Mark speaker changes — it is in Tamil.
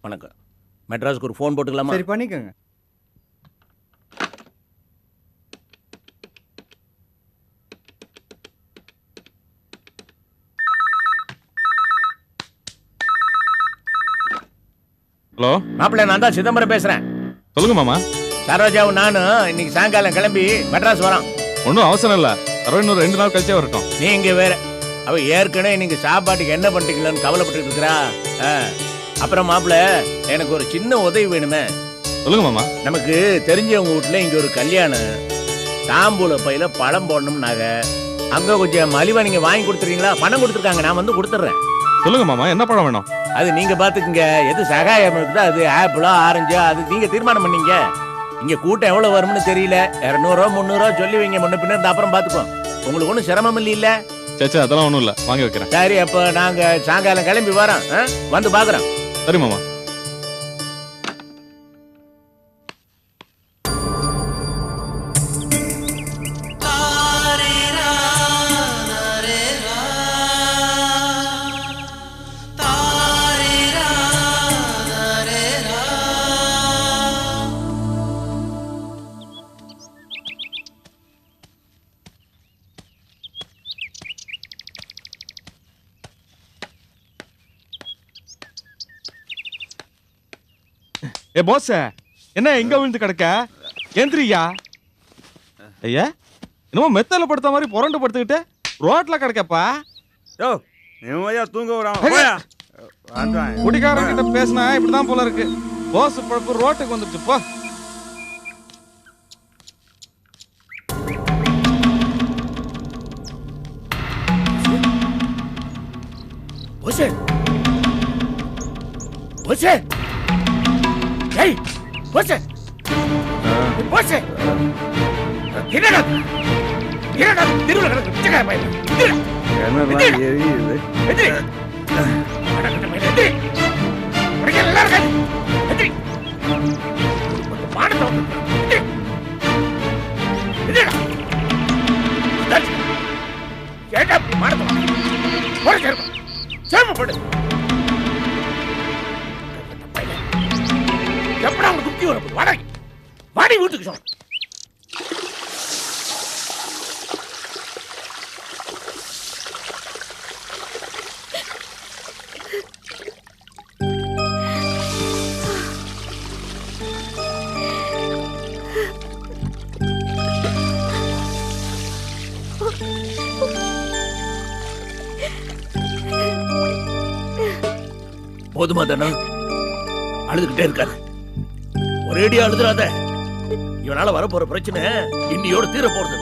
Speaker 1: வணக்கம். மெட்ராஸுக்கு ஒரு ஃபோன் போட்டுக்கலாமா?
Speaker 2: சரி பண்ணிக்கோங்க.
Speaker 3: ஹலோ
Speaker 1: மாப்பிள்ளை, நான் தான் சிதம்பரம் பேசுறேன்.
Speaker 3: சொல்லுங்க மாமா.
Speaker 1: சரோஜாவும் நானும் இன்னைக்கு சாயங்காலம் கிளம்பி மெட்ராஸ் வரோம்.
Speaker 3: ஒன்றும் அவசரம் இல்லை, இன்னும் 2 நாள் கழிச்சே வரட்டும்.
Speaker 1: நீங்க வேற, அவ ஏற்கனவே நீங்க சாப்பாட்டுக்கு என்ன பண்ணிட்டீங்களான்னு கவலைப்பட்டு இருக்கிறா. அப்புறம் மாப்பிள்ள, எனக்கு ஒரு சின்ன உதவி வேணுமே.
Speaker 3: சொல்லுங்க மாமா.
Speaker 1: நமக்கு தெரிஞ்சவங்க வீட்டுல இங்க ஒரு கல்யாணம், தாம்பூல பையில பழம் போடணும்னாங்க. அங்க கொஞ்சம் மலிவா நீங்க வாங்கி கொடுத்துறீங்களா? பணம் கொடுத்துருக்காங்க, நான் வந்து கொடுத்துட்றேன்.
Speaker 3: சொல்லுங்க மாமா, என்ன பழம் வேணும்?
Speaker 1: அது நீங்க பாத்துக்குங்க, எது சகாயம் இருக்குதோ அது ஆப்பிளோ ஆரஞ்சோ அது நீங்க தீர்மானம் பண்ணீங்க. இங்க கூட்டம் எவ்வளவு வரும்னு தெரியல, 200 300 சொல்லி வைங்க, முன்ன பின்ன இருந்தா அப்புறம் பாத்துக்கோ. உங்களுக்கு ஒன்றும் சிரமம் இல்ல?
Speaker 3: சேச்சா அதெல்லாம் ஒன்றும் இல்லை, வாங்கி வைக்கிறேன்.
Speaker 1: சரி, அப்ப நாங்க சாயங்காலம் கிளம்பி வரோம், வந்து பாக்குறோம்.
Speaker 3: சரி மாமா. ஏ போஸ், என்ன எங்க விழுந்து கிடக்க? ஏந்திரியா. ஐயா, என்னமோ மெத்தல படுத்த மாதிரி புரண்டு படுத்துக்கிட்டு ரோட்ல கிடக்கப்பா.
Speaker 2: யோ நிம்மதியா தூங்க வரான்.
Speaker 3: குடிக்காரன் கிட்ட பேசினா இப்படிதான் போல இருக்கு. போஸ் பழப்பு ரோட்டுக்கு வந்துருச்சு போ.
Speaker 1: போசே போசே, ஏய் போசே போசே, என்னடா என்னடா திருவிழா கிடக்கு பிச்சைக்கார பையன்.
Speaker 2: என்னடா எரியுது?
Speaker 1: எதிரி அடக்கட்ட பையன், எதிரி உனக்கு எல்லாம் இருக்காது. எதிரி மானத்தை வந்து எதிரி எதிரிடா. ஏட்டா மானத்தை வந்து போட சேர்ப்பா, சேர்ப்பு போடு. எப்படா அவங்க குத்தி வர போது? வாடகை வாடி வீட்டுக்கு சொல்ல. போதுமா தானே? அழுதுகிட்டே இருக்காரு, ஒரேடியா அழுதுறாத. இவனால வரப்போற பிரச்சனை இன்னியோட தீர போறது.